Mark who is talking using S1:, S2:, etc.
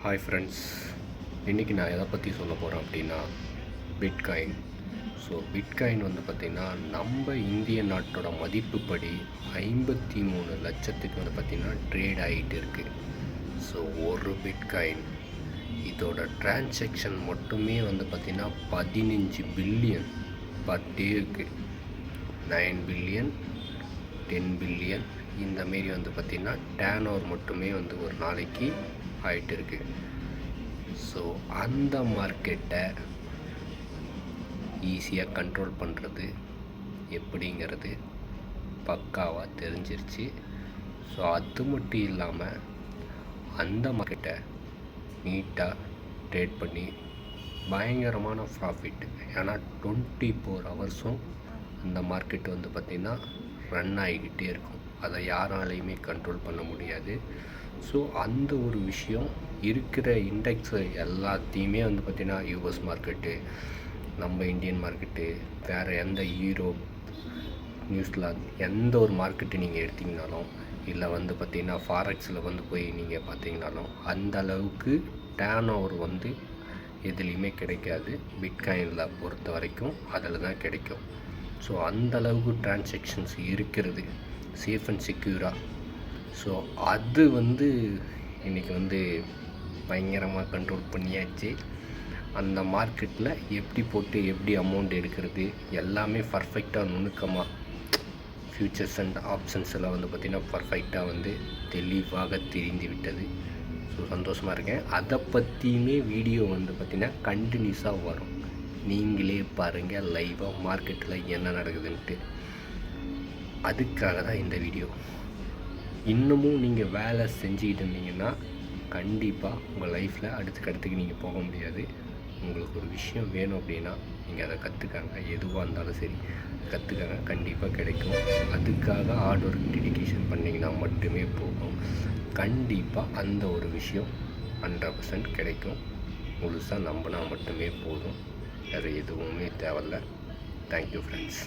S1: Hi friends, இன்றைக்கி நான் எதை பற்றி சொல்ல போகிறேன் அப்படின்னா பிட்காயின். ஸோ பிட்காயின் வந்து பார்த்திங்கன்னா நம்ம இந்திய நாட்டோட மதிப்புப்படி 53 லட்சத்துக்கு வந்து பார்த்திங்கன்னா ட்ரேட் ஆகிட்டு இருக்குது. ஸோ ஒரு பிட்காயின் இதோட டிரான்சாக்ஷன் மட்டுமே வந்து பார்த்திங்கன்னா 15 பில்லியன் பர் டேக்கு, 9 பில்லியன் 10 பில்லியன் இந்தமாரி வந்து பார்த்திங்கன்னா டேர்ன் ஓவர் மட்டுமே வந்து ஒரு நாளைக்கு ஆகிட்டு இருக்கு. ஸோ அந்த மார்க்கெட்டை ஈஸியாக கண்ட்ரோல் பண்ணுறது எப்படிங்கிறது பக்காவாக தெரிஞ்சிருச்சு. ஸோ அது மட்டும் இல்லாமல் அந்த மார்க்கெட்டை நீட்டாக ட்ரேட் பண்ணி பயங்கரமான ப்ராஃபிட். ஏன்னா 24 ஹவர்ஸும் அந்த மார்க்கெட் வந்து பார்த்திங்கன்னா ரன் ஆகிக்கிட்டே இருக்கும். அதை யாராலையுமே கண்ட்ரோல் பண்ண முடியாது. ஸோ அந்த ஒரு விஷயம் இருக்கிற இண்டெக்ஸு எல்லாத்தையுமே வந்து பார்த்திங்கன்னா யூஎஸ் மார்க்கெட்டு, நம்ம இந்தியன் மார்க்கெட்டு, வேறு எந்த யூரோப், நியூசிலாந்து எந்த ஒரு மார்க்கெட்டு நீங்கள் எடுத்திங்கனாலும், இல்லை வந்து பார்த்திங்கன்னா ஃபாரெக்ஸில் வந்து போய் நீங்கள் பார்த்தீங்கனாலும் அந்த அளவுக்கு டேர்ன் ஓவர் வந்து எதுலேயுமே கிடைக்காது. பிட்காயினில் பொறுத்த வரைக்கும் அதில் தான் கிடைக்கும். ஸோ அந்த அளவுக்கு டிரான்சாக்ஷன்ஸ் இருக்கிறது, சேஃப் அண்ட் செக்யூராக. ஸோ அது வந்து இன்றைக்கி வந்து பயங்கரமாக கண்ட்ரோல் பண்ணியாச்சு. அந்த மார்க்கெட்டில் எப்படி போட்டு எப்படி அமௌண்ட் எடுக்கிறது எல்லாமே பர்ஃபெக்டாக நுணுக்கமாக ஃபியூச்சர்ஸ் அண்ட் ஆப்ஷன்ஸில் வந்து பார்த்திங்கன்னா பர்ஃபெக்டாக வந்து தெளிவாக தெரிந்து விட்டது. ஸோ சந்தோஷமாக இருக்கேன். அதை பற்றியுமே வீடியோ வந்து பார்த்திங்கன்னா கண்டினியூஸாக வரும். நீங்களே பாருங்கள் லைவாக மார்க்கெட்டில் என்ன நடக்குதுன்ட்டு. அதுக்காக தான் இந்த வீடியோ. இன்னமும் நீங்கள் வேலை செஞ்சுக்கிட்டு இருந்தீங்கன்னா கண்டிப்பாக உங்கள் லைஃப்பில் அடுத்துக்கு நீங்கள் போக முடியாது. உங்களுக்கு ஒரு விஷயம் வேணும் அப்படின்னா நீங்கள் அதை கற்றுக்காங்க. எதுவாக இருந்தாலும் சரி கற்றுக்காங்க, கண்டிப்பாக கிடைக்கும். அதுக்காக ஹார்ட் ஒர்க் டெடிகேஷன் பண்ணிங்கன்னா மட்டுமே போகும். கண்டிப்பாக அந்த ஒரு விஷயம் 100% கிடைக்கும். முழுசாக நம்பினா மட்டுமே போதும். வேறு எதுவுமே தேவையில்லை. Thank you friends.